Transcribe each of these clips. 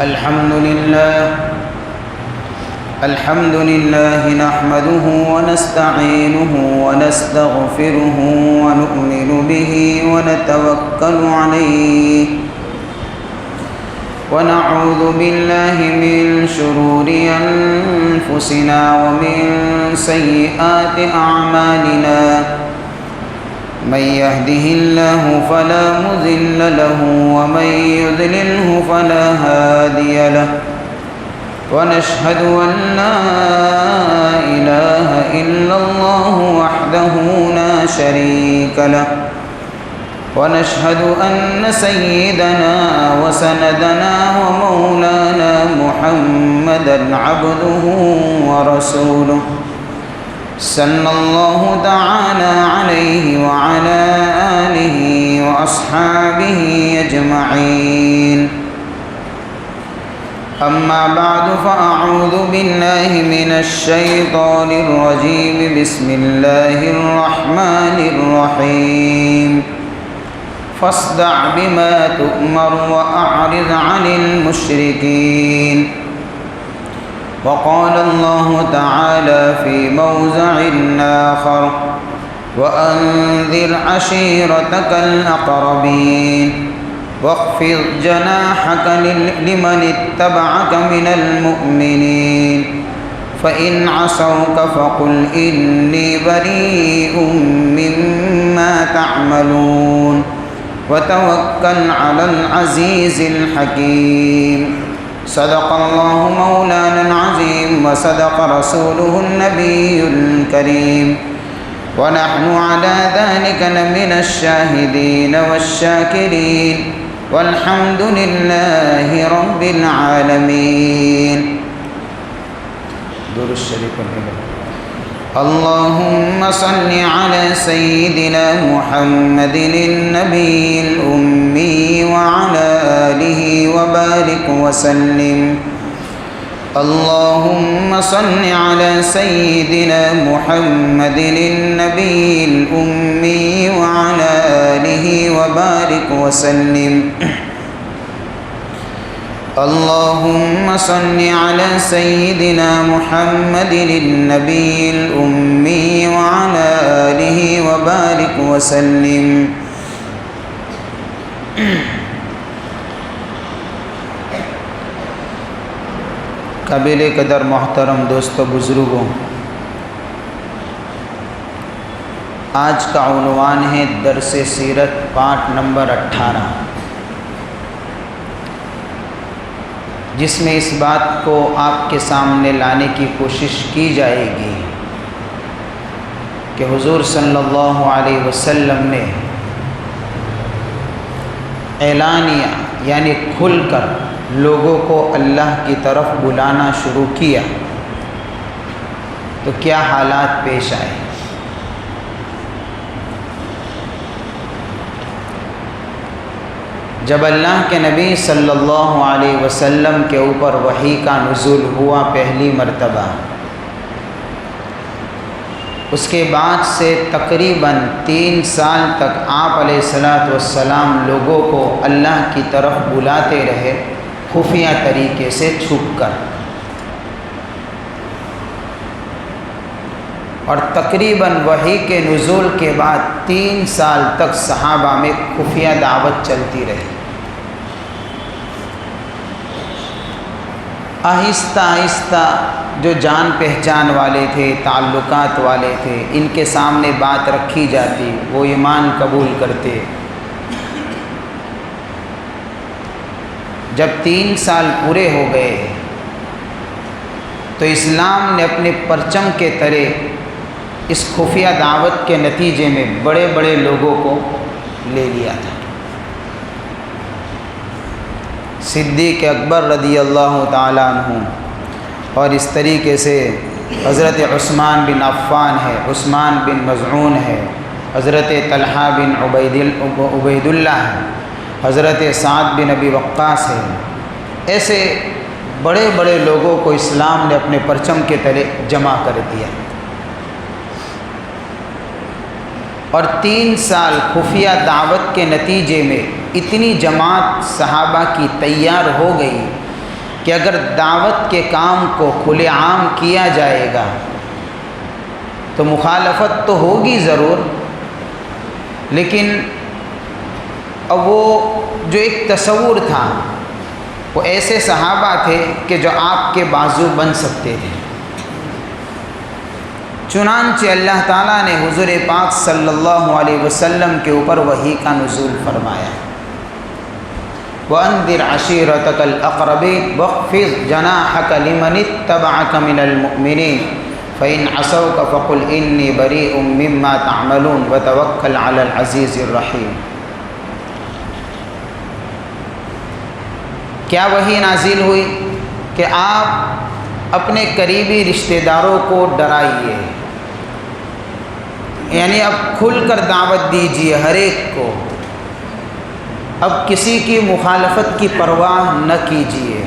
الحمد لله نحمده ونستعينه ونستغفره ونؤمن به ونتوكل عليه ونعوذ بالله من شرور أنفسنا ومن سيئات أعمالنا من يهده الله فلا مضل له ومن يضلله فلا هادي له ونشهد أن لا إله إلا الله وحده لا شريك له ونشهد أن سيدنا وسندنا ومولانا محمدا عبده ورسوله صلى الله تعالى عليه وعلى آله وأصحابه أجمعين أما بعد فأعوذ بالله من الشيطان الرجيم بسم الله الرحمن الرحيم فاصدع بما تؤمر وأعرض عن المشركين وقال الله تعالى في موضع آخر وأنذر عشيرتك الأقربين واخفض جناحك لمن اتبعك من المؤمنين فإن عصوك فقل إني بريء مما تعملون وتوكل على العزيز الحكيم صدق الله مولانا العظيم وصدق رسوله النبي الكريم ونحن على ذلك لمن الشاهدين والشاكرين والحمد لله رب العالمين. درود الشريف اللهم صل على سيدنا محمد النبي الأمي وعلى آله وبارك وسلم. اللهم صل على سيدنا محمد النبي الأمي وعلى آله وبارك وسلم. اللهم صل على سيدنا محمد النبي الأمي وعلى آله وبارك وسلم. قابل قدر محترم دوستو بزرگوں، آج کا عنوان ہے درس سیرت پارٹ نمبر 18، جس میں اس بات کو آپ کے سامنے لانے کی کوشش کی جائے گی کہ حضور صلی اللہ علیہ وسلم نے اعلانیہ یعنی کھل کر لوگوں کو اللہ کی طرف بلانا شروع کیا تو کیا حالات پیش آئے. جب اللہ کے نبی صلی اللہ علیہ وسلم کے اوپر وحی کا نزول ہوا پہلی مرتبہ، اس کے بعد سے تقریباً 3 سال تک آپ علیہ السلام لوگوں کو اللہ کی طرف بلاتے رہے، خفیہ طریقے سے چھپ کر، اور تقریباً وحی کے نزول کے بعد 3 سال تک صحابہ میں خفیہ دعوت چلتی رہی. آہستہ آہستہ جو جان پہچان والے تھے، تعلقات والے تھے، ان کے سامنے بات رکھی جاتی، وہ ایمان قبول کرتے. جب 3 سال پورے ہو گئے تو اسلام نے اپنے پرچم کے تلے اس خفیہ دعوت کے نتیجے میں بڑے بڑے لوگوں کو لے لیا تھا. صدیق اکبر رضی اللہ تعالیٰ عنہ، اور اس طریقے سے حضرت عثمان بن عفان ہے، عثمان بن مظعون ہے، حضرت طلحہ بن عبید اللہ ہے، حضرت سعد بن ابی وقاص ہے. ایسے بڑے بڑے لوگوں کو اسلام نے اپنے پرچم کے تلے جمع کر دیا، اور 3 سال خفیہ دعوت کے نتیجے میں اتنی جماعت صحابہ کی تیار ہو گئی کہ اگر دعوت کے کام کو کھلے عام کیا جائے گا تو مخالفت تو ہوگی ضرور، لیکن اب وہ جو ایک تصور تھا، وہ ایسے صحابہ تھے کہ جو آپ کے بازو بن سکتے تھے۔ چنانچہ اللہ تعالیٰ نے حضور پاک صلی اللہ علیہ وسلم کے اوپر وحی کا نزول فرمایا، وَأَنذِرْ عَشِيرَتَكَ الْأَقْرَبِينَ وَاخْفِضْ جَنَاحَكَ لِمَنِ اتَّبَعَكَ مِنَ الْمُؤْمِنِينَ فَإِنْ عَصَوْكَ فَقُلْ إِنِّي بَرِيءٌ مِّمَّا تَعْمَلُونَ وَتَوَكَّلْ عَلَى الْعَزِيزِ الرَّحِيمِ۔ کیا وحی نازل ہوئی کہ آپ اپنے قریبی رشتہ داروں کو ڈرائیے، یعنی اب کھل کر دعوت دیجیے ہر ایک کو، اب کسی کی مخالفت کی پرواہ نہ کیجیے،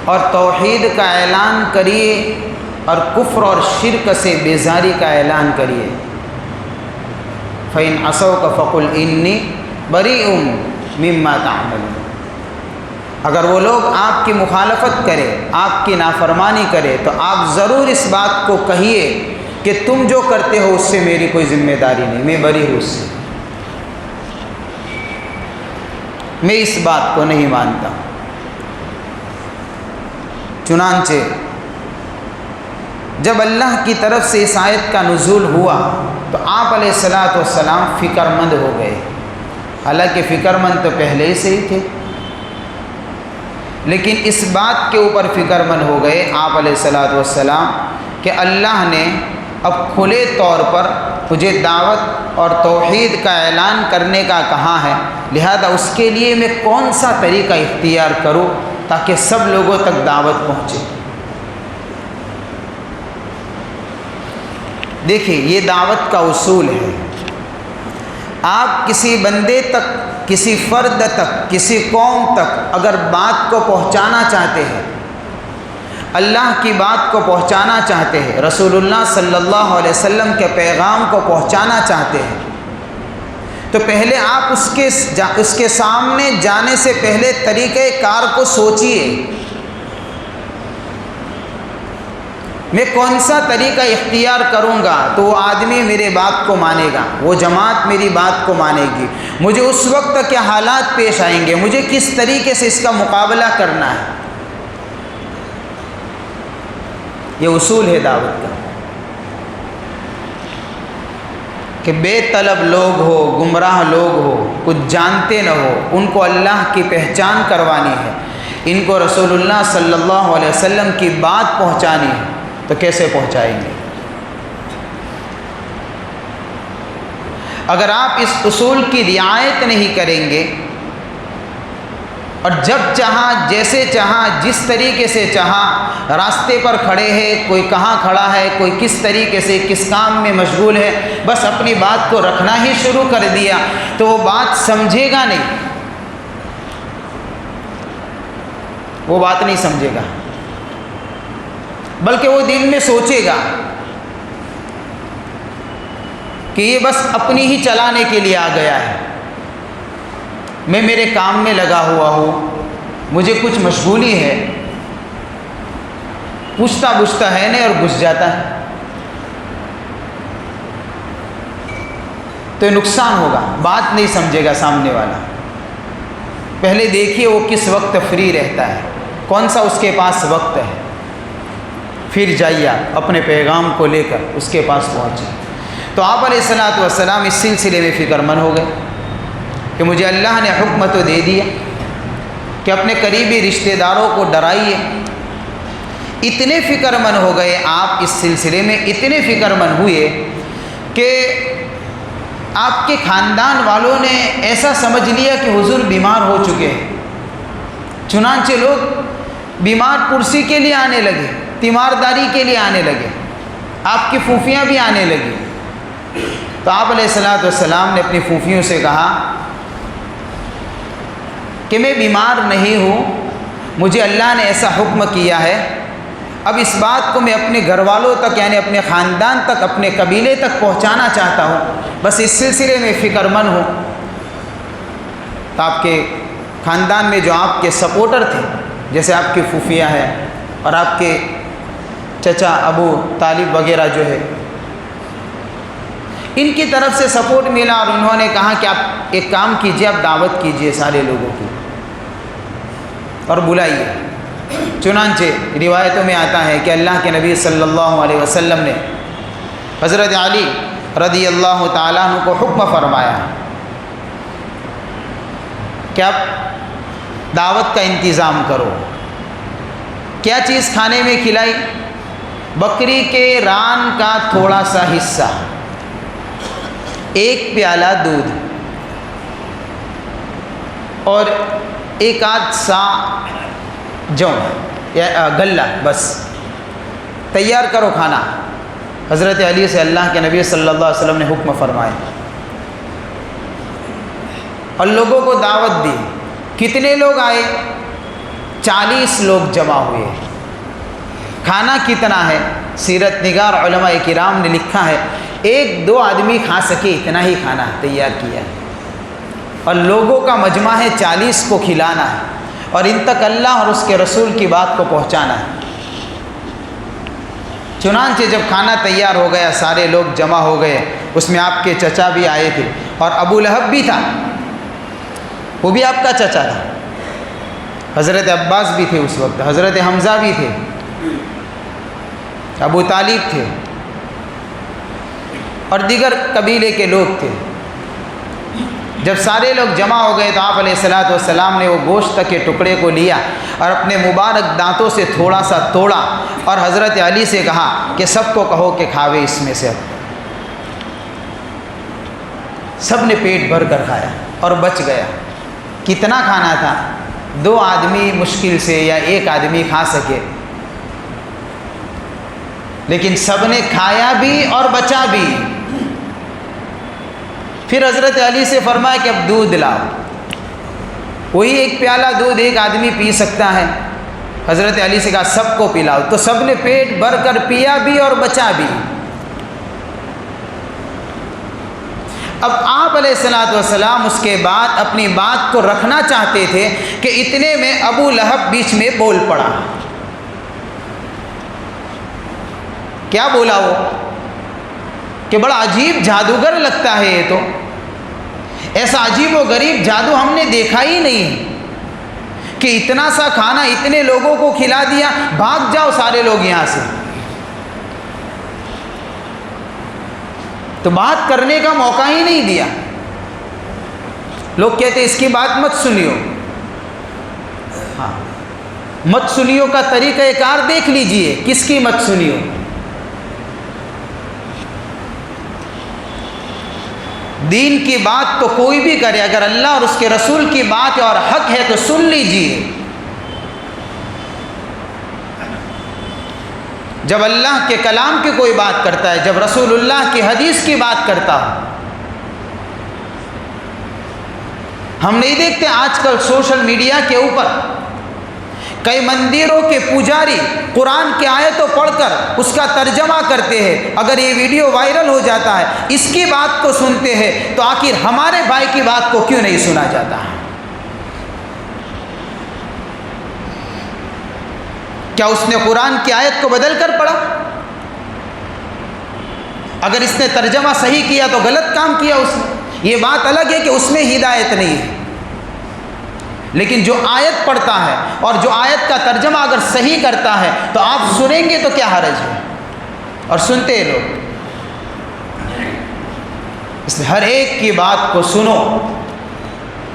اور توحید کا اعلان کریے اور کفر اور شرک سے بیزاری کا اعلان کریے۔ فَإِنْ عَصَوْكَ فَقُلْ إِنِّي بَرِيءٌ مِّمَّا تَعْمَلُونَ۔ اگر وہ لوگ آپ کی مخالفت کرے، آپ کی نافرمانی کرے، تو آپ ضرور اس بات کو کہیے کہ تم جو کرتے ہو اس سے میری کوئی ذمہ داری نہیں، میں بری ہوں اس سے، میں اس بات کو نہیں مانتا۔ چنانچہ جب اللہ کی طرف سے اس آیت کا نزول ہوا تو آپ علیہ السلام فکر مند ہو گئے، حالانکہ فکر مند تو پہلے ہی سے ہی تھے، لیکن اس بات کے اوپر فکر مند ہو گئے آپ علیہ السلام کہ اللہ نے اب کھلے طور پر مجھے دعوت اور توحید کا اعلان کرنے کا کہا ہے، لہذا اس کے لیے میں کون سا طریقہ اختیار کروں تاکہ سب لوگوں تک دعوت پہنچے۔ دیکھیں، یہ دعوت کا اصول ہے، آپ کسی بندے تک، کسی فرد تک، کسی قوم تک اگر بات کو پہنچانا چاہتے ہیں، اللہ کی بات کو پہنچانا چاہتے ہیں، رسول اللہ صلی اللہ علیہ وسلم کے پیغام کو پہنچانا چاہتے ہیں، تو پہلے آپ اس کے سامنے جانے سے پہلے طریقہ کار کو سوچئے، میں کون سا طریقہ اختیار کروں گا تو وہ آدمی میرے بات کو مانے گا، وہ جماعت میری بات کو مانے گی، مجھے اس وقت کیا حالات پیش آئیں گے، مجھے کس طریقے سے اس کا مقابلہ کرنا ہے۔ یہ اصول ہے دعوت کا، کہ بے طلب لوگ ہو، گمراہ لوگ ہو، کچھ جانتے نہ ہو، ان کو اللہ کی پہچان کروانی ہے، ان کو رسول اللہ صلی اللہ علیہ وسلم کی بات پہنچانی ہے، تو کیسے پہنچائیں گے؟ اگر آپ اس اصول کی رعایت نہیں کریں گے اور جب چاہا، جیسے چاہا، جس طریقے سے چاہا راستے پر کھڑے ہیں، کوئی کہاں کھڑا ہے، کوئی کس طریقے سے کس کام میں مشغول ہے، بس اپنی بات کو رکھنا ہی شروع کر دیا، تو وہ بات سمجھے گا نہیں، وہ بات نہیں سمجھے گا، بلکہ وہ دل میں سوچے گا کہ یہ بس اپنی ہی چلانے کے لیے آ گیا ہے، میں میرے کام میں لگا ہوا ہوں، مجھے کچھ مشغولی ہے، پوچھتا بوجھتا ہے نہیں اور گھس جاتا ہے، تو نقصان ہوگا، بات نہیں سمجھے گا سامنے والا۔ پہلے دیکھیے وہ کس وقت فری رہتا ہے، کون سا اس کے پاس وقت ہے، پھر جائیے اپنے پیغام کو لے کر اس کے پاس پہنچے۔ تو آپ علیہ السلام اس سلسلے میں فکر مند ہو گئے کہ مجھے اللہ نے حکم تو دے دیا کہ اپنے قریبی رشتہ داروں کو ڈرائیے۔ اتنے فکر مند ہو گئے آپ اس سلسلے میں، اتنے فکر مند ہوئے کہ آپ کے خاندان والوں نے ایسا سمجھ لیا کہ حضور بیمار ہو چکے ہیں، چنانچہ لوگ بیمار پرسی کے لیے آنے لگے، تیمارداری کے لیے آنے لگے، آپ کی پھوپھیاں بھی آنے لگی۔ تو آپ علیہ السلام نے اپنی پھوپھیوں سے کہا کہ میں بیمار نہیں ہوں، مجھے اللہ نے ایسا حکم کیا ہے، اب اس بات کو میں اپنے گھر والوں تک، یعنی اپنے خاندان تک، اپنے قبیلے تک پہنچانا چاہتا ہوں، بس اس سلسلے میں فکر مند ہوں۔ تو آپ کے خاندان میں جو آپ کے سپورٹر تھے، جیسے آپ کی پھوپھیاں ہیں اور آپ کے چچا ابو طالب وغیرہ جو ہے، ان کی طرف سے سپورٹ ملا اور انہوں نے کہا کہ آپ ایک کام کیجئے، آپ دعوت کیجئے سارے لوگوں کی اور بلائیے۔ چنانچہ روایتوں میں آتا ہے کہ اللہ کے نبی صلی اللہ علیہ وسلم نے حضرت علی رضی اللہ تعالیٰ عنہ کو حکم فرمایا کہ آپ دعوت کا انتظام کرو۔ کیا چیز کھانے میں کھلائی؟ بکری کے ران کا تھوڑا سا حصہ، ایک پیالہ دودھ اور ایک آدھ سا جو یا غلہ، بس تیار کرو کھانا۔ حضرت علی سے اللہ کے نبی صلی اللہ علیہ وسلم نے حکم فرمایا اور لوگوں کو دعوت دی۔ کتنے لوگ آئے؟ 40 لوگ جمع ہوئے۔ کھانا کتنا ہے؟ سیرت نگار علماء کرام نے لکھا ہے 1-2 آدمی کھا سکے اتنا ہی کھانا تیار کیا ہے، اور لوگوں کا مجمع ہے 40 کو کھلانا ہے اور ان تک اللہ اور اس کے رسول کی بات کو پہنچانا ہے۔ چنانچہ جب کھانا تیار ہو گیا، سارے لوگ جمع ہو گئے، اس میں آپ کے چچا بھی آئے تھے اور ابو لہب بھی تھا، وہ بھی آپ کا چچا تھا۔ حضرت عباس بھی تھے اس وقت، حضرت حمزہ بھی تھے، ابو طالب تھے اور دیگر قبیلے کے لوگ تھے۔ جب سارے لوگ جمع ہو گئے تو آپ علیہ الصلوۃ والسلام نے وہ گوشت کے ٹکڑے کو لیا اور اپنے مبارک دانتوں سے تھوڑا سا توڑا اور حضرت علی سے کہا کہ سب کو کہو کہ کھاوے اس میں سے۔ سب نے پیٹ بھر کر کھایا اور بچ گیا۔ کتنا کھانا تھا؟ 2 آدمی مشکل سے یا 1 آدمی کھا سکے، لیکن سب نے کھایا بھی اور بچا بھی۔ پھر حضرت علی سے فرمایا کہ اب دودھ لاؤ۔ وہی 1 پیالہ دودھ 1 آدمی پی سکتا ہے۔ حضرت علی سے کہا سب کو پلاؤ، تو سب نے پیٹ بھر کر پیا بھی اور بچا بھی۔ اب آپ علیہ الصلوۃ والسلام اس کے بعد اپنی بات کو رکھنا چاہتے تھے کہ اتنے میں ابو لہب بیچ میں بول پڑا۔ کیا بولا وہ؟ کہ بڑا عجیب جادوگر لگتا ہے یہ تو، ایسا عجیب و غریب جادو ہم نے دیکھا ہی نہیں کہ اتنا سا کھانا اتنے لوگوں کو کھلا دیا، بھاگ جاؤ سارے لوگ یہاں سے۔ تو بات کرنے کا موقع ہی نہیں دیا۔ لوگ کہتے اس کی بات مت سنیو۔ ہاں، مت سنیو کا طریقہ کار دیکھ لیجئے، کس کی مت سنیو؟ دین کی بات تو کوئی بھی کرے، اگر اللہ اور اس کے رسول کی بات ہے اور حق ہے تو سن لیجئے۔ جب اللہ کے کلام کی کوئی بات کرتا ہے، جب رسول اللہ کی حدیث کی بات کرتا ہو، ہم نہیں دیکھتے آج کل سوشل میڈیا کے اوپر کئی مندروں کے پجاری قرآن کی آیتوں پڑھ کر اس کا ترجمہ کرتے ہیں۔ اگر یہ ویڈیو وائرل ہو جاتا ہے، اس کی بات کو سنتے ہیں، تو آخر ہمارے بھائی کی بات کو کیوں نہیں سنا جاتا ہے؟ کیا اس نے قرآن کی آیت کو بدل کر پڑھا؟ اگر اس نے ترجمہ صحیح کیا تو غلط کام کیا اس نے، یہ بات الگ ہے کہ اس میں ہدایت نہیں ہے، لیکن جو آیت پڑھتا ہے اور جو آیت کا ترجمہ اگر صحیح کرتا ہے تو آپ سنیں گے تو کیا حرج ہے، اور سنتے ہیں لوگ۔ اس لیے ہر ایک کی بات کو سنو،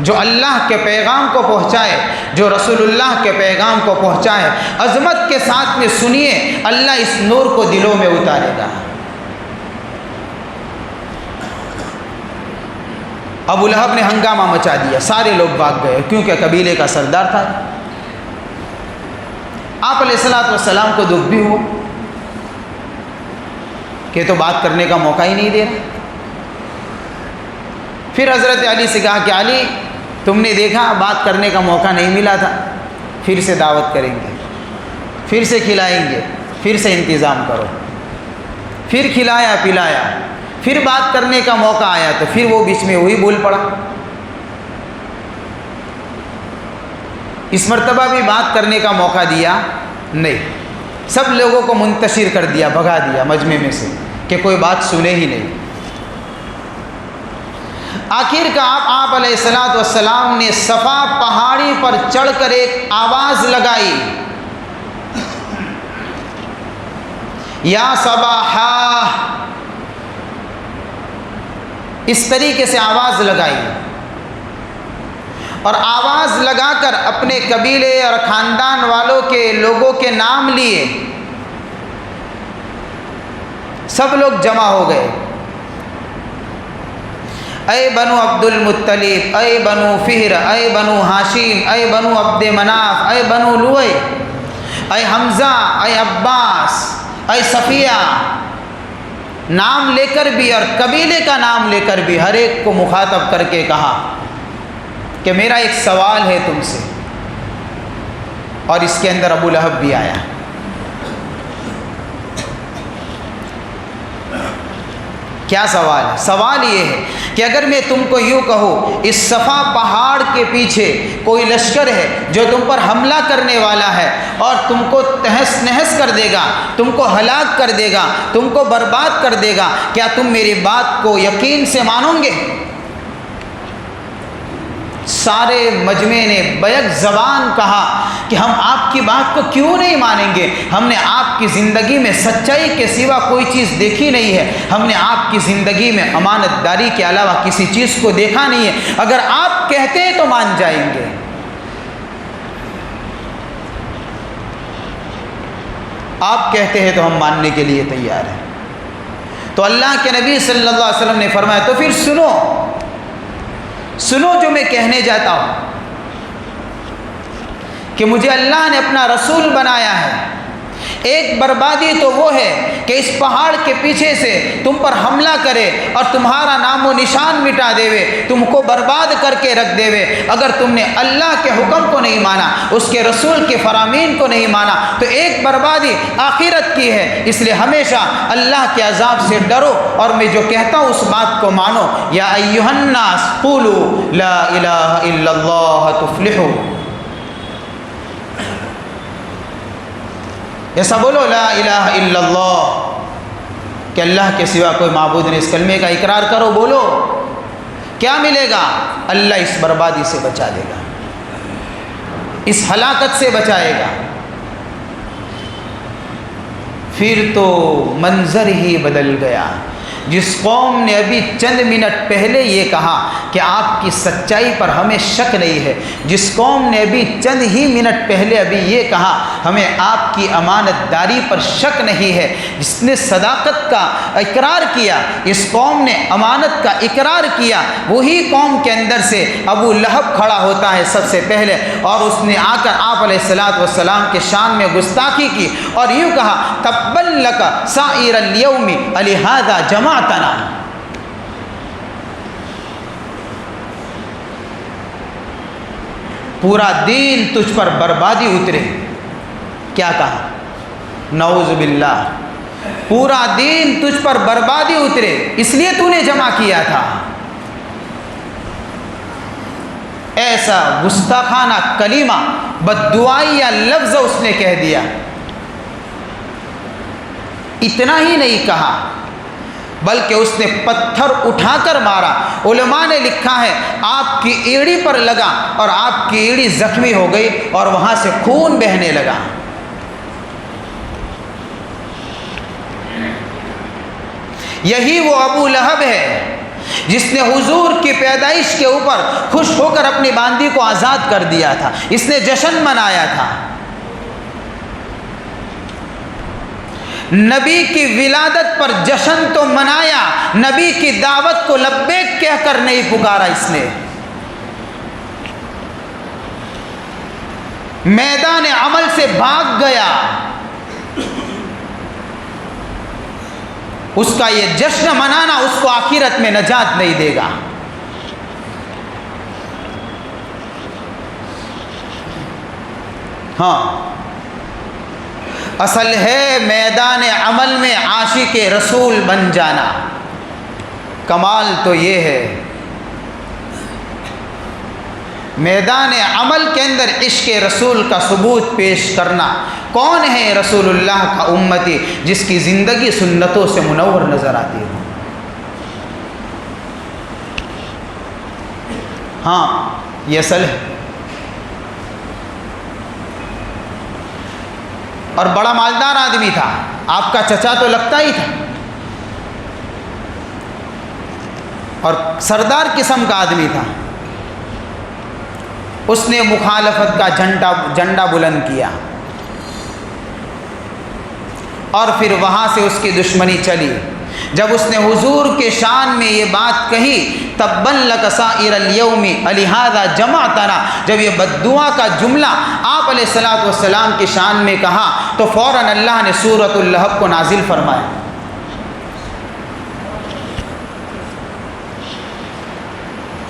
جو اللہ کے پیغام کو پہنچائے، جو رسول اللہ کے پیغام کو پہنچائے، عظمت کے ساتھ میں سنیے، اللہ اس نور کو دلوں میں اتارے گا۔ ابو لہب نے ہنگامہ مچا دیا، سارے لوگ بھاگ گئے کیونکہ قبیلے کا سردار تھا۔ آپ علیہ الصلوۃ والسلام کو دکھ بھی ہوا کہ تو بات کرنے کا موقع ہی نہیں دے رہا۔ پھر حضرت علی سے کہا کہ علی، تم نے دیکھا بات کرنے کا موقع نہیں ملا تھا، پھر سے دعوت کریں گے، پھر سے کھلائیں گے، پھر سے انتظام کرو۔ پھر کھلایا پلایا، پھر بات کرنے کا موقع آیا تو پھر وہ بیچ میں وہی بول پڑا۔ اس مرتبہ بھی بات کرنے کا موقع دیا نہیں، سب لوگوں کو منتشر کر دیا، بھگا دیا مجمع میں سے کہ کوئی بات سنے ہی نہیں۔ آخر کا آپ علیہ الصلوۃ والسلام نے صفا پہاڑی پر چڑھ کر ایک آواز لگائی، یا صباحا، اس طریقے سے آواز لگائی، اور آواز لگا کر اپنے قبیلے اور خاندان والوں کے لوگوں کے نام لیے، سب لوگ جمع ہو گئے۔ اے بنو عبد المطلب، اے بنو فہر، اے بنو ہاشم، اے بنو عبد مناف، اے بنو لوئی، اے حمزہ، اے عباس، اے صفیہ، نام لے کر بھی اور قبیلے کا نام لے کر بھی ہر ایک کو مخاطب کر کے کہا کہ میرا ایک سوال ہے تم سے، اور اس کے اندر ابو لہب بھی آیا۔ کیا سوال ہے؟ سوال یہ ہے کہ اگر میں تم کو یوں کہوں اس صفا پہاڑ کے پیچھے کوئی لشکر ہے جو تم پر حملہ کرنے والا ہے اور تم کو تہس نہس کر دے گا، تم کو ہلاک کر دے گا، تم کو برباد کر دے گا، کیا تم میری بات کو یقین سے مانو گے؟ سارے مجمع نے بیک زبان کہا کہ ہم آپ کی بات کو کیوں نہیں مانیں گے، ہم نے آپ کی زندگی میں سچائی کے سوا کوئی چیز دیکھی نہیں ہے، ہم نے آپ کی زندگی میں امانت داری کے علاوہ کسی چیز کو دیکھا نہیں ہے، اگر آپ کہتے ہیں تو مان جائیں گے۔ آپ کہتے ہیں تو ہم ماننے کے لیے تیار ہیں۔ تو اللہ کے نبی صلی اللہ علیہ وسلم نے فرمایا تو پھر سنو جو میں کہنے جاتا ہوں کہ مجھے اللہ نے اپنا رسول بنایا ہے۔ ایک بربادی تو وہ ہے کہ اس پہاڑ کے پیچھے سے تم پر حملہ کرے اور تمہارا نام و نشان مٹا دے وے، تم کو برباد کر کے رکھ دے وے۔ اگر تم نے اللہ کے حکم کو نہیں مانا، اس کے رسول کے فرامین کو نہیں مانا، تو ایک بربادی آخرت کی ہے۔ اس لیے ہمیشہ اللہ کے عذاب سے ڈرو، اور میں جو کہتا ہوں اس بات کو مانو۔ یا ایھا الناس قولوا لا الہ الا اللہ تفلحوا، ایسا بولو لا الہ الا اللہ، کہ اللہ کے سوا کوئی معبود نہیں، اس کلمے کا اقرار کرو، بولو۔ کیا ملے گا؟ اللہ اس بربادی سے بچا دے گا، اس ہلاکت سے بچائے گا۔ پھر تو منظر ہی بدل گیا۔ جس قوم نے ابھی چند منٹ پہلے یہ کہا کہ آپ کی سچائی پر ہمیں شک نہیں ہے، جس قوم نے ابھی چند ہی منٹ پہلے ابھی یہ کہا ہمیں آپ کی امانت داری پر شک نہیں ہے، جس نے صداقت کا اقرار کیا، اس قوم نے امانت کا اقرار کیا، وہی قوم کے اندر سے ابو لہب کھڑا ہوتا ہے سب سے پہلے، اور اس نے آ کر آپ علیہ الصلوۃ والسلام کے شان میں گستاخی کی اور یوں کہا تبا لک سائر الیوم لہذا جمعتنا، پورا دین تجھ پر بربادی اترے۔ کیا کہا؟ نعوذ باللہ، پورا دین تجھ پر بربادی اترے، اس لیے تو نے جمع کیا تھا۔ ایسا گستاخانہ کلمہ، بددعائیہ لفظ اس نے کہہ دیا۔ اتنا ہی نہیں کہا بلکہ اس نے پتھر اٹھا کر مارا۔ علماء نے لکھا ہے آپ کی ایڑی پر لگا اور آپ کی ایڑی زخمی ہو گئی اور وہاں سے خون بہنے لگا۔ یہی وہ ابو لہب ہے جس نے حضور کی پیدائش کے اوپر خوش ہو کر اپنی باندی کو آزاد کر دیا تھا، اس نے جشن منایا تھا۔ نبی کی ولادت پر جشن تو منایا، نبی کی دعوت کو لبیک کہہ کر نہیں پکارا اس نے۔ میدان عمل سے بھاگ گیا۔ اس کا یہ جشن منانا اس کو آخرت میں نجات نہیں دے گا۔ ہاں، اصل ہے میدان عمل میں عاشق رسول بن جانا۔ کمال تو یہ ہے میدان عمل کے اندر عشق رسول کا ثبوت پیش کرنا۔ کون ہے رسول اللہ کا امتی جس کی زندگی سنتوں سے منور نظر آتی ہے؟ ہاں یہ اصل ہے، اور بڑا مالدار آدمی تھا، آپ کا چچا تو لگتا ہی تھا، اور سردار قسم کا آدمی تھا۔ اس نے مخالفت کا جھنڈا بلند کیا، اور پھر وہاں سے اس کی دشمنی چلی۔ جب اس نے حضور کے شان میں یہ بات کہی، تبًّا لک سائر الیوم لہذا جمعتنا، جب یہ بد دعا کا جملہ آپ علیہ الصلوۃ والسلام کی شان میں کہا تو فوراً اللہ نے سورۃ اللہب کو نازل فرمایا۔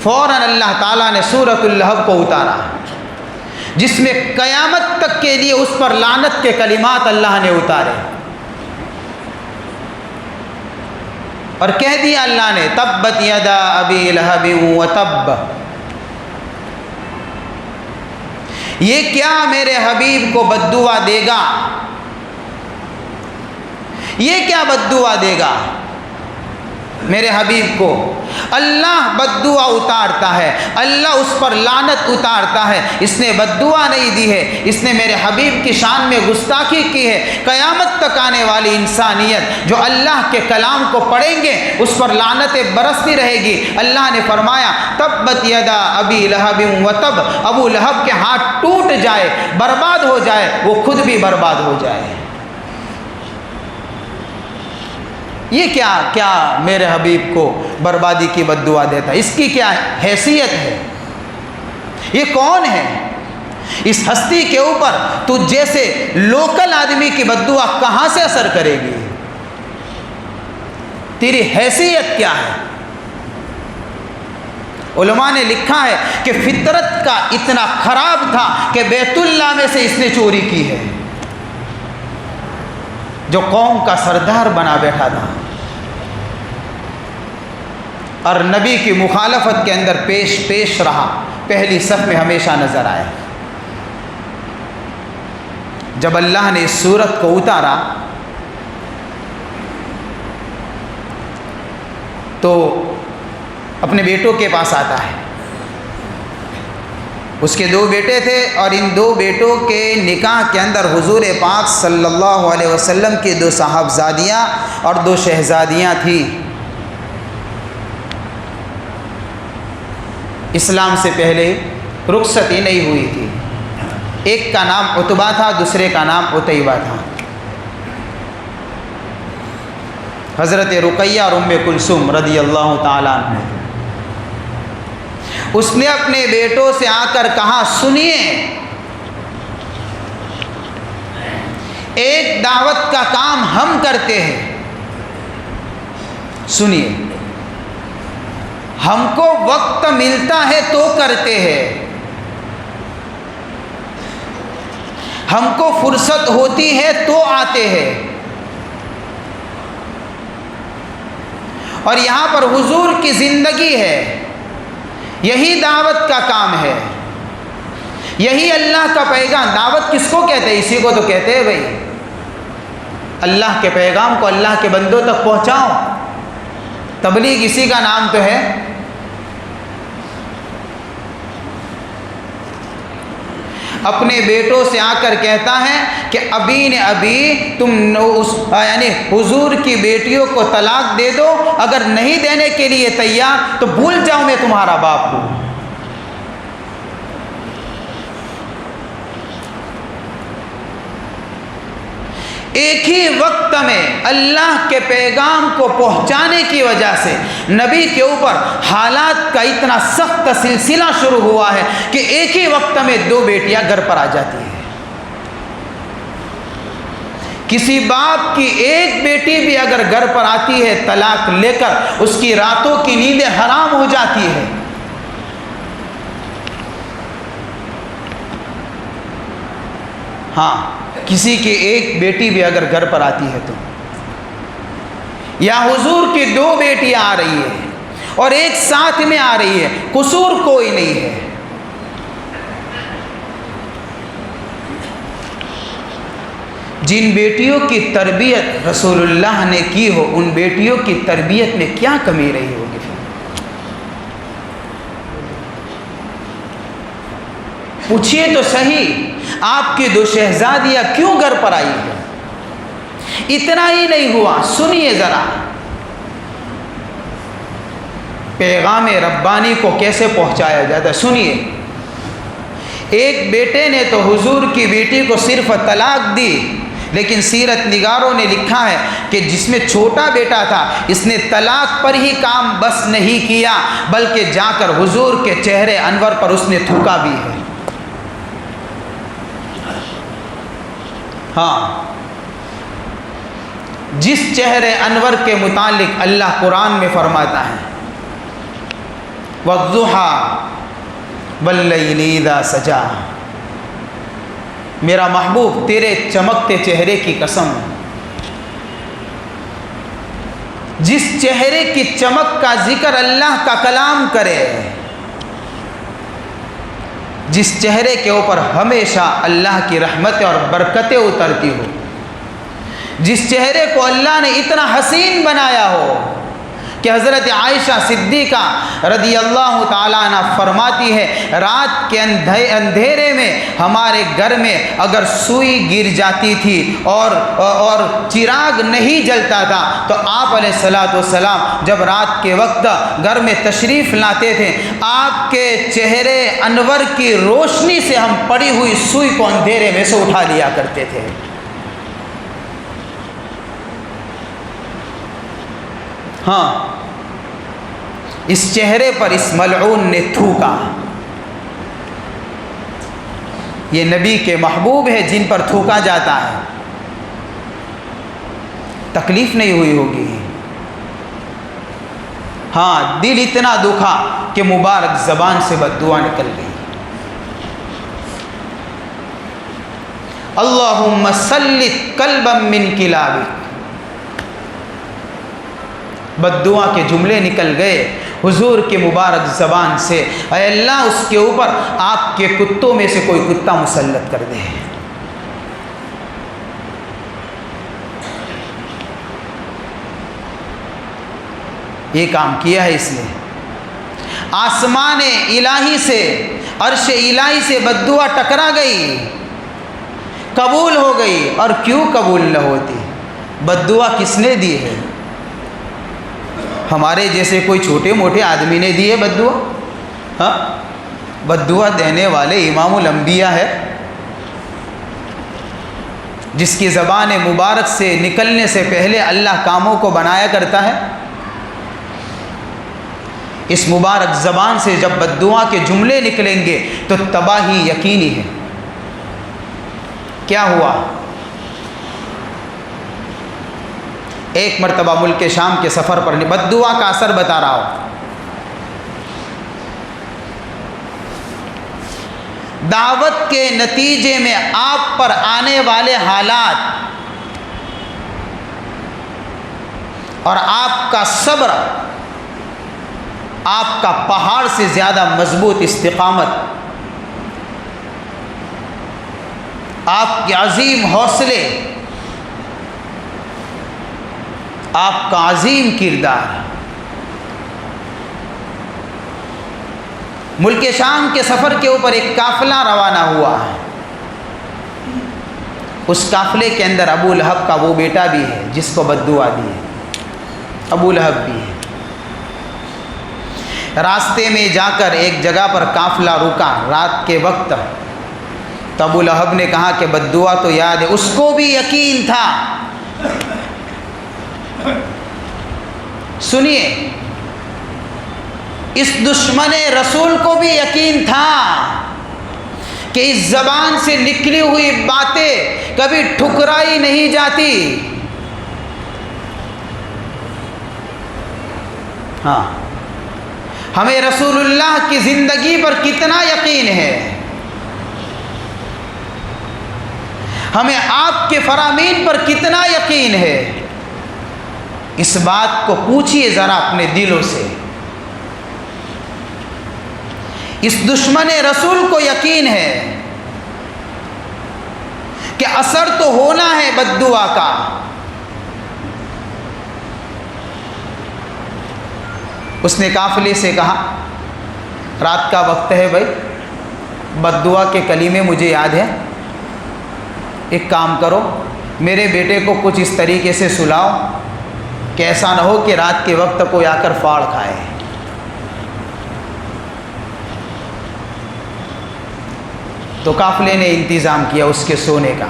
فوراً اللہ تعالیٰ نے سورۃ اللہب کو اتارا، جس میں قیامت تک کے لیے اس پر لعنت کے کلمات اللہ نے اتارے، اور کہہ دیا اللہ نے تبت یدا ابی لہب وتب، یہ کیا میرے حبیب کو بد دعا دے گا؟ یہ کیا بد دعا دے گا میرے حبیب کو؟ اللہ بد دعا اتارتا ہے، اللہ اس پر لعنت اتارتا ہے۔ اس نے بد دعا نہیں دی ہے، اس نے میرے حبیب کی شان میں گستاخی کی ہے۔ قیامت تک آنے والی انسانیت جو اللہ کے کلام کو پڑھیں گے اس پر لعنتیں برستی رہے گی۔ اللہ نے فرمایا تبت یدا ابی لہب وتب، ابو لہب کے ہاتھ ٹوٹ جائے، برباد ہو جائے، وہ خود بھی برباد ہو جائے۔ یہ کیا میرے حبیب کو بربادی کی بد دعا دیتا ہے؟ اس کی کیا حیثیت ہے؟ یہ کون ہے؟ اس ہستی کے اوپر تو جیسے لوکل آدمی کی بد دعا کہاں سے اثر کرے گی؟ تیری حیثیت کیا ہے؟ علماء نے لکھا ہے کہ فطرت کا اتنا خراب تھا کہ بیت اللہ میں سے اس نے چوری کی ہے، جو قوم کا سردار بنا بیٹھا تھا، اور نبی کی مخالفت کے اندر پیش رہا، پہلی صف میں ہمیشہ نظر آیا۔ جب اللہ نے اس سورت کو اتارا تو اپنے بیٹوں کے پاس آتا ہے۔ اس کے 2 بیٹے تھے، اور ان 2 بیٹوں کے نکاح کے اندر حضور پاک صلی اللہ علیہ وسلم کی 2 صاحبزادیاں اور 2 شہزادیاں تھیں۔ اسلام سے پہلے رخصتی نہیں ہوئی تھی۔ ایک کا نام عتبہ تھا، دوسرے کا نام عتیبہ تھا۔ حضرت رقیہ اور ام کلثوم رضی اللہ تعالیٰ عنہ، اس نے اپنے بیٹوں سے آ کر کہا سنیے، ایک دعوت کا کام ہم کرتے ہیں، سنیے، ہم کو وقت ملتا ہے تو کرتے ہیں، ہم کو فرصت ہوتی ہے تو آتے ہیں، اور یہاں پر حضور کی زندگی ہے، یہی دعوت کا کام ہے، یہی اللہ کا پیغام۔ دعوت کس کو کہتے ہیں؟ اسی کو تو کہتے ہیں بھائی، اللہ کے پیغام کو اللہ کے بندوں تک پہنچاؤ، تبلیغ اسی کا نام تو ہے۔ اپنے بیٹوں سے آ کر کہتا ہے کہ ابی نے ابی تم یعنی حضور کی بیٹیوں کو طلاق دے دو، اگر نہیں دینے کے لیے تیار تو بھول جاؤ میں تمہارا باپ ہوں۔ ایک ہی وقت میں اللہ کے پیغام کو پہنچانے کی وجہ سے نبی کے اوپر حالات کا اتنا سخت سلسلہ شروع ہوا ہے کہ ایک ہی وقت میں 2 بیٹیاں گھر پر آ جاتی ہیں۔ کسی باپ کی ایک بیٹی بھی اگر گھر پر آتی ہے طلاق لے کر، اس کی راتوں کی نیندیں حرام ہو جاتی ہے۔ ہاں، کسی کی ایک بیٹی بھی اگر گھر پر آتی ہے تو، یا حضور کی 2 بیٹیاں آ رہی ہے اور ایک ساتھ میں آ رہی ہے، قصور کوئی نہیں ہے، جن بیٹیوں کی تربیت رسول اللہ نے کی ہو، ان بیٹیوں کی تربیت میں کیا کمی رہی ہوگی؟ پوچھئے تو صحیح، آپ کی دو شہزادیاں کیوں گھر پر آئی ہیں؟ اتنا ہی نہیں ہوا، سنیے ذرا پیغام ربانی کو کیسے پہنچایا جاتا ہے، سنیے۔ ایک بیٹے نے تو حضور کی بیٹی کو صرف طلاق دی، لیکن سیرت نگاروں نے لکھا ہے کہ جس میں چھوٹا بیٹا تھا، اس نے طلاق پر ہی کام بس نہیں کیا، بلکہ جا کر حضور کے چہرے انور پر اس نے تھوکا بھی ہے۔ ہاں، جس چہرے انور کے متعلق اللہ قرآن میں فرماتا ہے وَالضُّحَىٰ وَاللَّيْلِ إِذَا سَجَىٰ، میرا محبوب تیرے چمکتے چہرے کی قسم، جس چہرے کی چمک کا ذکر اللہ کا کلام کرے، جس چہرے کے اوپر ہمیشہ اللہ کی رحمتیں اور برکتیں اترتی ہو، جس چہرے کو اللہ نے اتنا حسین بنایا ہو کہ حضرت عائشہ صدیقہ رضی اللہ تعالیٰ عنہ فرماتی ہے رات کے اندھیرے میں ہمارے گھر میں اگر سوئی گر جاتی تھی اور چراغ نہیں جلتا تھا تو آپ علیہ الصلوۃ والسلام جب رات کے وقت گھر میں تشریف لاتے تھے، آپ کے چہرے انور کی روشنی سے ہم پڑی ہوئی سوئی کو اندھیرے میں سے اٹھا لیا کرتے تھے۔ ہاں، اس چہرے پر اس ملعون نے تھوکا۔ یہ نبی کے محبوب ہے جن پر تھوکا جاتا ہے، تکلیف نہیں ہوئی ہوگی؟ ہاں، دل اتنا دکھا کہ مبارک زبان سے بد دعا نکل گئی۔ اللہم سلط قلبا من کلابک، بد دعا کے جملے نکل گئے حضور کے مبارک زبان سے، اے اللہ اس کے اوپر آپ کے کتوں میں سے کوئی کتا مسلط کر دے۔ یہ کام کیا ہے اس نے، آسمان الہی سے، عرش الہی سے بد دعا ٹکرا گئی، قبول ہو گئی۔ اور کیوں قبول نہ ہوتی؟ بد دعا کس نے دی ہے؟ ہمارے جیسے کوئی چھوٹے موٹے آدمی نے دی ہے بد دعا؟ ہاں، بد دعا دینے والے امام الانبیاء ہے، جس کی زبان مبارک سے نکلنے سے پہلے اللہ کاموں کو بنایا کرتا ہے۔ اس مبارک زبان سے جب بد دعا کے جملے نکلیں گے تو تباہی یقینی ہے۔ کیا ہوا؟ ایک مرتبہ ملک شام کے سفر پر بد دعا کا اثر بتا رہا ہوں، دعوت کے نتیجے میں آپ پر آنے والے حالات اور آپ کا صبر، آپ کا پہاڑ سے زیادہ مضبوط استقامت، آپ کے عظیم حوصلے، آپ کا عظیم کردار۔ ملک شام کے سفر کے اوپر ایک قافلہ روانہ ہوا ہے، اس قافلے کے اندر ابو لہب کا وہ بیٹا بھی ہے جس کو بد دعا دی ہے، ابو لہب بھی ہے۔ راستے میں جا کر ایک جگہ پر قافلہ رکا رات کے وقت، تو ابو لہب نے کہا کہ بد دعا تو یاد ہے، اس کو بھی یقین تھا۔ سنیے، اس دشمن رسول کو بھی یقین تھا کہ اس زبان سے نکلی ہوئی باتیں کبھی ٹھکرائی نہیں جاتی۔ ہاں، ہمیں رسول اللہ کی زندگی پر کتنا یقین ہے، ہمیں آپ کے فرامین پر کتنا یقین ہے، اس بات کو پوچھئے ذرا اپنے دلوں سے۔ اس دشمن رسول کو یقین ہے کہ اثر تو ہونا ہے بد دعا کا. اس نے قافلے سے کہا رات کا وقت ہے بھائی، بد دعا کے کلمے مجھے یاد ہے، ایک کام کرو میرے بیٹے کو کچھ اس طریقے سے سلاؤ کہ ایسا نہ ہو کہ رات کے وقت کوئی آ کر پھاڑ کھائے. تو قافلے نے انتظام کیا اس کے سونے کا.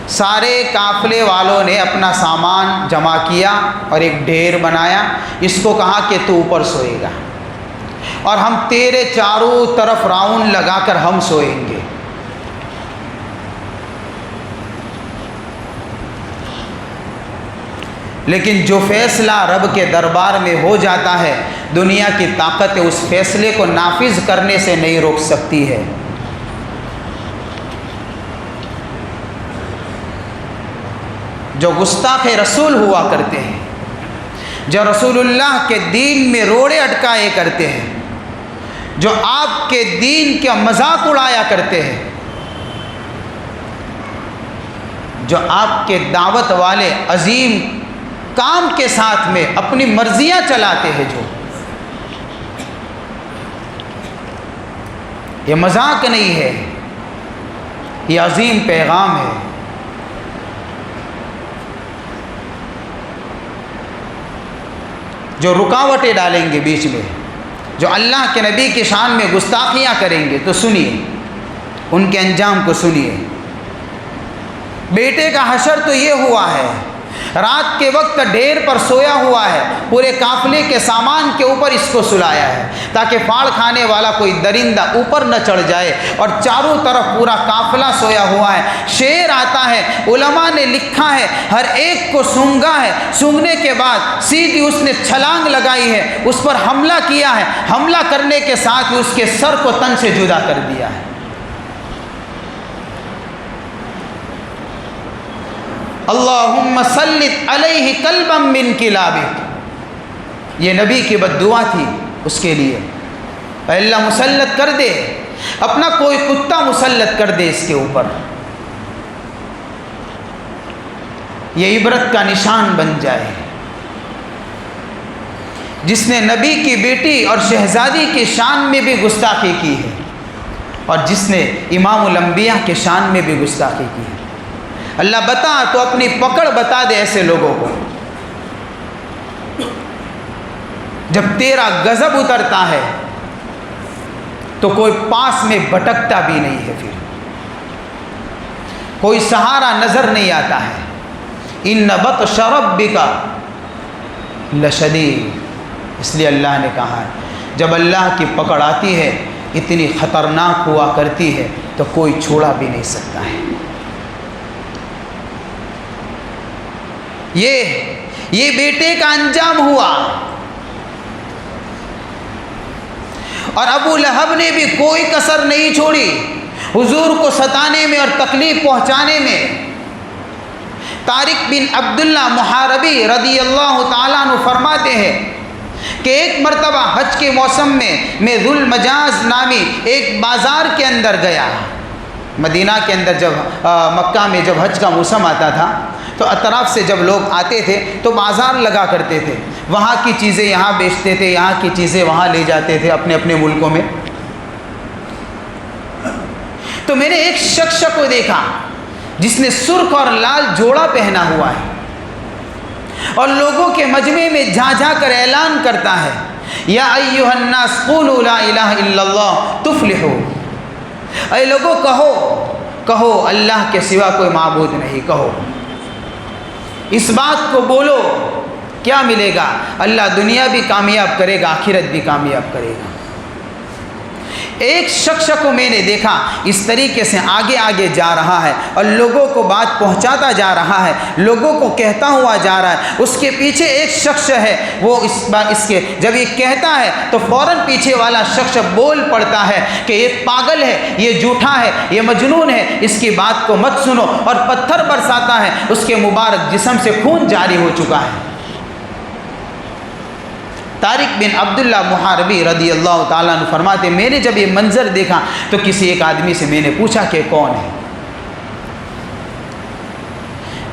سارے قافلے والوں نے اپنا سامان جمع کیا اور ایک ڈھیر بنایا. اس کو کہا کہ تو اوپر سوئے گا اور ہم تیرے چاروں طرف راؤنڈ لگا کر ہم سوئیں گے. لیکن جو فیصلہ رب کے دربار میں ہو جاتا ہے، دنیا کی طاقت اس فیصلے کو نافذ کرنے سے نہیں روک سکتی ہے. جو گستاخ رسول ہوا کرتے ہیں، جو رسول اللہ کے دین میں روڑے اٹکائے کرتے ہیں، جو آپ کے دین کا مذاق اڑایا کرتے ہیں، جو آپ کے دعوت والے عظیم کام کے ساتھ میں اپنی مرضیاں چلاتے ہیں، جو یہ مذاق نہیں ہے، یہ عظیم پیغام ہے. جو رکاوٹیں ڈالیں گے بیچ میں، جو اللہ کے نبی کی شان میں گستاخیاں کریں گے، تو سنیے ان کے انجام کو سنیے. بیٹے کا حشر تو یہ ہوا ہے، رات کے وقت ڈھیر پر سویا ہوا ہے، پورے قافلے کے سامان کے اوپر اس کو سلایا ہے تاکہ پھاڑ کھانے والا کوئی درندہ اوپر نہ چڑھ جائے، اور چاروں طرف پورا قافلہ سویا ہوا ہے. شعر آتا ہے، علماء نے لکھا ہے، ہر ایک کو سونگا ہے، سونگنے کے بعد سیدھی اس نے چھلانگ لگائی ہے، اس پر حملہ کیا ہے، حملہ کرنے کے ساتھ اس کے سر کو تن سے جدا کر دیا ہے. اللہم سلط علیہ کلبا من کلابک، یہ نبی کی بد دعا تھی اس کے لیے. اے اللہ مسلط کر دے، اپنا کوئی کتا مسلط کر دے اس کے اوپر. یہ عبرت کا نشان بن جائے. جس نے نبی کی بیٹی اور شہزادی کی شان میں بھی گستاخی کی ہے، اور جس نے امام الانبیاء کے شان میں بھی گستاخی کی ہے. اللہ بتا تو اپنی پکڑ بتا دے ایسے لوگوں کو. جب تیرا غضب اترتا ہے تو کوئی پاس میں بھٹکتا بھی نہیں ہے، پھر کوئی سہارا نظر نہیں آتا ہے. ان بطش ربک لشدید، اس لیے اللہ نے کہا ہے جب اللہ کی پکڑ آتی ہے اتنی خطرناک ہوا کرتی ہے تو کوئی چھوڑا بھی نہیں سکتا ہے. یہ بیٹے کا انجام ہوا، اور ابو لہب نے بھی کوئی کسر نہیں چھوڑی حضور کو ستانے میں اور تکلیف پہنچانے میں. طارق بن عبداللہ محاربی رضی اللہ تعالیٰ عنہ فرماتے ہیں کہ ایک مرتبہ حج کے موسم میں ذو المجاز نامی ایک بازار کے اندر گیا. مدینہ کے اندر جب مکہ میں جب حج کا موسم آتا تھا تو اطراف سے جب لوگ آتے تھے تو بازار لگا کرتے تھے، وہاں کی چیزیں یہاں بیچتے تھے، یہاں کی چیزیں وہاں لے جاتے تھے اپنے اپنے ملکوں میں. تو میں نے ایک شخص کو دیکھا جس نے سرخ اور لال جوڑا پہنا ہوا ہے اور لوگوں کے مجمع میں جا جا کر اعلان کرتا ہے، یا ایھا الناس قولوا لا الہ الا اللہ تفلحوا. اے لوگوں کہو اللہ کے سوا کوئی معبود نہیں، کہو اس بات کو بولو، کیا ملے گا؟ اللہ دنیا بھی کامیاب کرے گا، آخرت بھی کامیاب کرے گا. ایک شخص کو میں نے دیکھا اس طریقے سے آگے آگے جا رہا ہے اور لوگوں کو بات پہنچاتا جا رہا ہے، لوگوں کو کہتا ہوا جا رہا ہے. اس کے پیچھے ایک شخص ہے، وہ اس کے جب یہ کہتا ہے تو فوراً پیچھے والا شخص بول پڑتا ہے کہ یہ پاگل ہے، یہ جھوٹا ہے، یہ مجنون ہے، اس کی بات کو مت سنو، اور پتھر برساتا ہے. اس کے مبارک جسم سے خون جاری ہو چکا ہے. طارق بن عبداللہ محاربی رضی اللہ تعالیٰ عنہ فرماتے میں نے جب یہ منظر دیکھا تو کسی ایک آدمی سے میں نے پوچھا کہ کون ہے.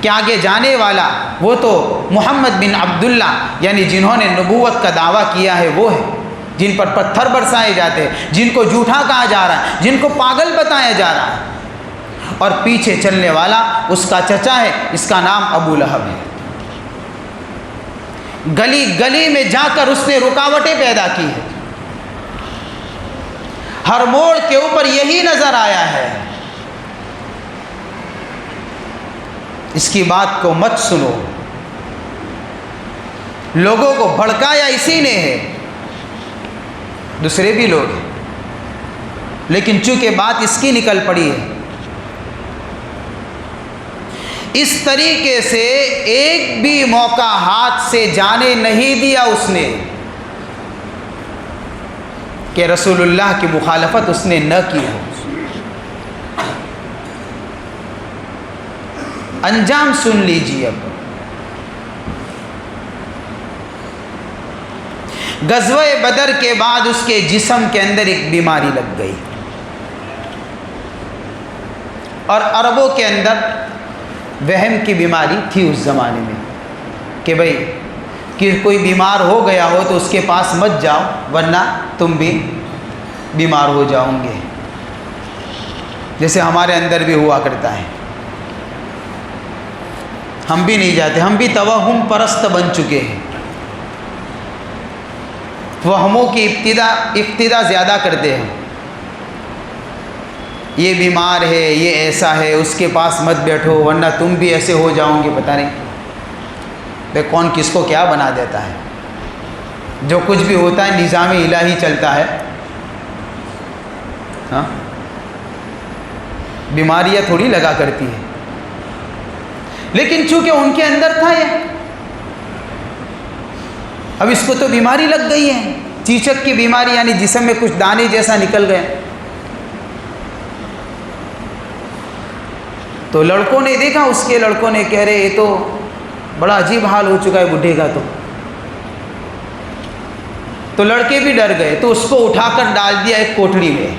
کہ آگے جانے والا وہ تو محمد بن عبداللہ یعنی جنہوں نے نبوت کا دعویٰ کیا ہے وہ ہے، جن پر پتھر برسائے جاتے ہیں، جن کو جھوٹا کہا جا رہا ہے، جن کو پاگل بتایا جا رہا ہے، اور پیچھے چلنے والا اس کا چچا ہے، اس کا نام ابو لہب ہے۔ گلی گلی میں جا کر اس نے رکاوٹیں پیدا کی ہے، ہر موڑ کے اوپر یہی نظر آیا ہے۔ اس کی بات کو مت سنو، لوگوں کو بھڑکایا اسی نے ہے، دوسرے بھی لوگ ہیں، لیکن چونکہ بات اس کی نکل پڑی ہے، اس طریقے سے ایک بھی موقع ہاتھ سے جانے نہیں دیا اس نے کہ رسول اللہ کی مخالفت اس نے نہ کی ہو۔ انجام سن لیجیے۔ اب غزوہ بدر کے بعد اس کے جسم کے اندر ایک بیماری لگ گئی، اور عربوں کے اندر وہم کی بیماری تھی اس زمانے میں کہ بھئی کہ کوئی بیمار ہو گیا ہو تو اس کے پاس مت جاؤ ورنہ تم بھی بیمار ہو جاؤ گے، جیسے ہمارے اندر بھی ہوا کرتا ہے، ہم بھی نہیں جاتے، ہم بھی توہم پرست بن چکے ہیں، وہموں کی ابتدا زیادہ کرتے ہیں، یہ بیمار ہے، یہ ایسا ہے، اس کے پاس مت بیٹھو ورنہ تم بھی ایسے ہو جاؤ گے، پتہ نہیں بے کون کس کو کیا بنا دیتا ہے۔ جو کچھ بھی ہوتا ہے نظام الہی چلتا ہے، ہاں بیماریاں تھوڑی لگا کرتی ہے، لیکن چونکہ ان کے اندر تھا یہ، اب اس کو تو بیماری لگ گئی ہے، چیچک کی بیماری، یعنی جسم میں کچھ دانے جیسا نکل گئے۔ تو لڑکوں نے دیکھا، اس کے لڑکوں نے کہہ رہے یہ تو بڑا عجیب حال ہو چکا ہے بڈھے کا، تو لڑکے بھی ڈر گئے، تو اس کو اٹھا کر ڈال دیا ایک کوٹڑی میں،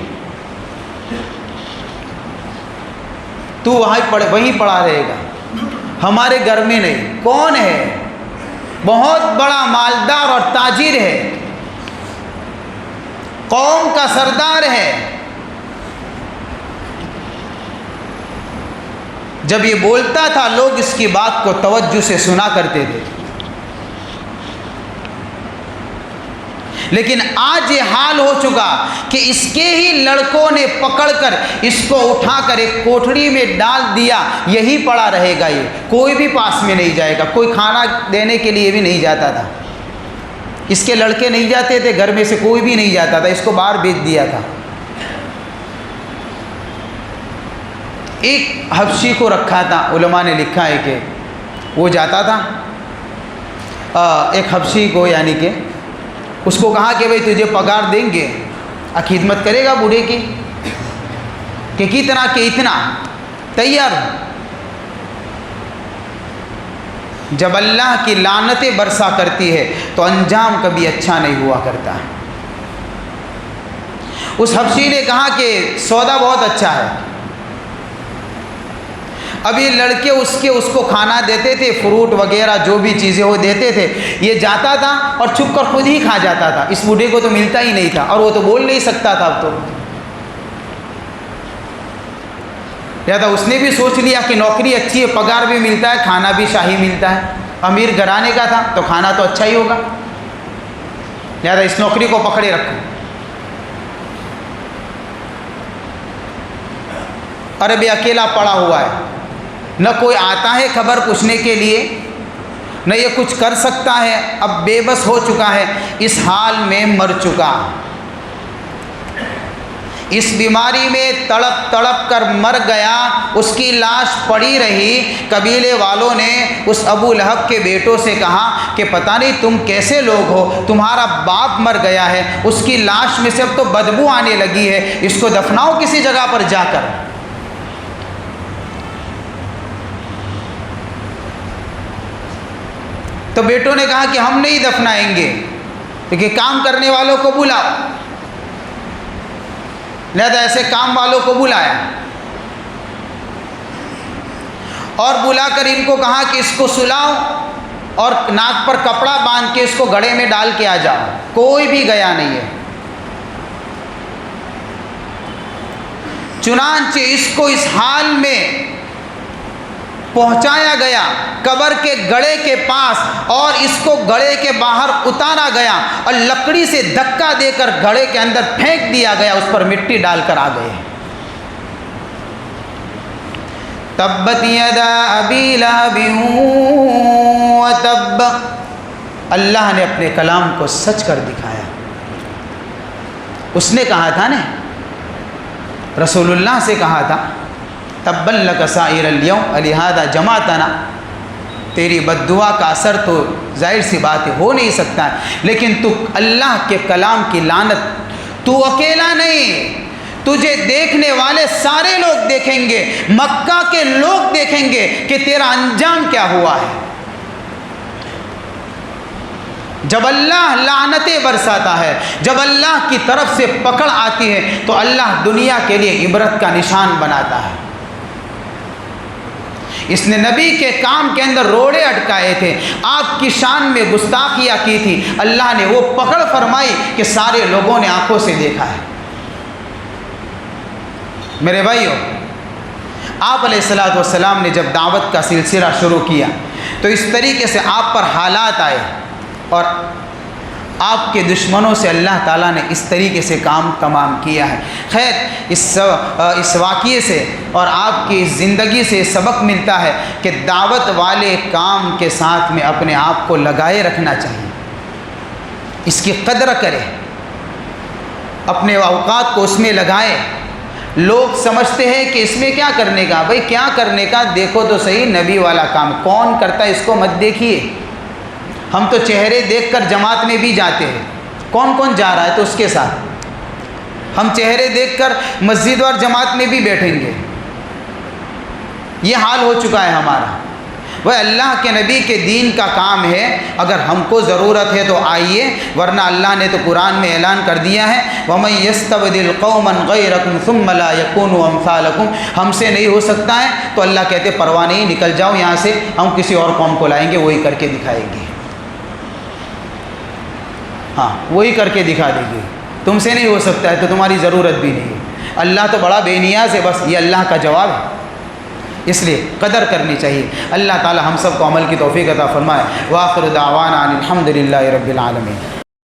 تو وہیں پڑا رہے گا، ہمارے گھر میں نہیں۔ کون ہے؟ بہت بڑا مالدار اور تاجر ہے، قوم کا سردار ہے، جب یہ بولتا تھا لوگ اس کی بات کو توجہ سے سنا کرتے تھے، لیکن آج یہ حال ہو چکا کہ اس کے ہی لڑکوں نے پکڑ کر اس کو اٹھا کر ایک کوٹھڑی میں ڈال دیا، یہی پڑا رہے گا، یہ کوئی بھی پاس میں نہیں جائے گا، کوئی کھانا دینے کے لیے بھی نہیں جاتا تھا، اس کے لڑکے نہیں جاتے تھے، گھر میں سے کوئی بھی نہیں جاتا تھا، اس کو باہر بھیج دیا تھا۔ ایک حبشی کو رکھا تھا، علماء نے لکھا ہے کہ وہ جاتا تھا، ایک حبشی کو، یعنی کہ اس کو کہا کہ بھئی تجھے پگار دیں گے، خدمت کرے گا بوڑھے کی، کہ کتنا کہ اتنا، تیار ہو۔ جب اللہ کی لعنتیں برسا کرتی ہے تو انجام کبھی اچھا نہیں ہوا کرتا ہے۔ اس حبشی نے کہا کہ سودا بہت اچھا ہے، اب یہ لڑکے اس کو کھانا دیتے تھے، فروٹ وغیرہ جو بھی چیزیں وہ دیتے تھے، یہ جاتا تھا اور چھپ کر خود ہی کھا جاتا تھا، اس بوڑھے کو تو ملتا ہی نہیں تھا، اور وہ تو بول نہیں سکتا تھا اب تو، لہذا اس نے بھی سوچ لیا کہ نوکری اچھی ہے، پگار بھی ملتا ہے، کھانا بھی شاہی ملتا ہے، امیر گھرانے کا تھا تو کھانا تو اچھا ہی ہوگا، لہذا اس نوکری کو پکڑے رکھو۔ اور ابھی اکیلا پڑا ہوا ہے، نہ کوئی آتا ہے خبر پوچھنے کے لیے، نہ یہ کچھ کر سکتا ہے، اب بے بس ہو چکا ہے، اس حال میں مر چکا، اس بیماری میں تڑپ تڑپ کر مر گیا، اس کی لاش پڑی رہی۔ قبیلے والوں نے اس ابو لہب کے بیٹوں سے کہا کہ پتہ نہیں تم کیسے لوگ ہو، تمہارا باپ مر گیا ہے، اس کی لاش میں سے اب تو بدبو آنے لگی ہے، اس کو دفناؤ کسی جگہ پر جا کر۔ تو بیٹوں نے کہا کہ ہم نہیں دفنائیں گے، لیکن کام کرنے والوں کو بلاؤ، لہذا ایسے کام والوں کو بلایا، اور بلا کر ان کو کہا کہ اس کو سلاؤ اور ناک پر کپڑا باندھ کے اس کو گڑھے میں ڈال کے آ جاؤ. کوئی بھی گیا نہیں ہے. چنانچہ اس کو اس حال میں پہنچایا گیا قبر کے گڑھے کے پاس اور اس کو گڑھے کے باہر اتارا گیا اور لکڑی سے دھکا دے کر گڑھے کے اندر پھینک دیا گیا. اس پر مٹی ڈال کر آ گئے. تبت یدا ابی لہب وتب. اللہ نے اپنے کلام کو سچ کر دکھایا. اس نے کہا تھا نا، رسول اللہ سے کہا تھا تبا لک سائر اليوم لہذا جمعتنا. تیری بد دعا کا اثر تو ظاہر سی بات ہے ہو نہیں سکتا ہے، لیکن تو اللہ کے کلام کی لعنت، تو اکیلا نہیں، تجھے دیکھنے والے سارے لوگ دیکھیں گے، مکہ کے لوگ دیکھیں گے کہ تیرا انجام کیا ہوا ہے. جب اللہ لعنتیں برساتا ہے، جب اللہ کی طرف سے پکڑ آتی ہے تو اللہ دنیا کے لیے عبرت کا نشان بناتا ہے. اس نے نبی کے کام کے اندر روڑے اٹکائے تھے، آپ کی شان میں گستاخیاں کی تھی، اللہ نے وہ پکڑ فرمائی کہ سارے لوگوں نے آنکھوں سے دیکھا ہے. میرے بھائیو، آپ علیہ الصلوۃ والسلام نے جب دعوت کا سلسلہ شروع کیا تو اس طریقے سے آپ پر حالات آئے اور آپ کے دشمنوں سے اللہ تعالیٰ نے اس طریقے سے کام تمام کیا ہے. خیر، اس واقعے سے اور آپ کی زندگی سے سبق ملتا ہے کہ دعوت والے کام کے ساتھ میں اپنے آپ کو لگائے رکھنا چاہیے، اس کی قدر کرے، اپنے اوقات کو اس میں لگائے. لوگ سمجھتے ہیں کہ اس میں کیا کرنے کا، بھائی کیا کرنے کا، دیکھو تو صحیح نبی والا کام کون کرتا ہے اس کو مت دیکھیے. ہم تو چہرے دیکھ کر جماعت میں بھی جاتے ہیں، کون کون جا رہا ہے تو اس کے ساتھ ہم چہرے دیکھ کر مسجد اور جماعت میں بھی بیٹھیں گے. یہ حال ہو چکا ہے ہمارا. وہ اللہ کے نبی کے دین کا کام ہے، اگر ہم کو ضرورت ہے تو آئیے، ورنہ اللہ نے تو قرآن میں اعلان کر دیا ہے وَمَن يَسْتَبْدِلْ قَوْمًا غَيْرَكُمْ ثُمَّ لَا يَكُونُوا أَمْثَالَكُمْ. ہم سے نہیں ہو سکتا ہے تو اللہ کہتے پرواہ نہیں، نکل جاؤ یہاں سے، ہم کسی اور قوم کو لائیں گے، وہی کر کے دکھائیں گے. ہاں، وہی کر کے دکھا دیں گے. تم سے نہیں ہو سکتا ہے تو تمہاری ضرورت بھی نہیں ہے. اللہ تو بڑا بے نیاز ہے، بس یہ اللہ کا جواب ہے. اس لیے قدر کرنی چاہیے. اللہ تعالی ہم سب کو عمل کی توفیق عطا فرمائے. وآخر دعوانا ان الحمد للہ رب العالمین.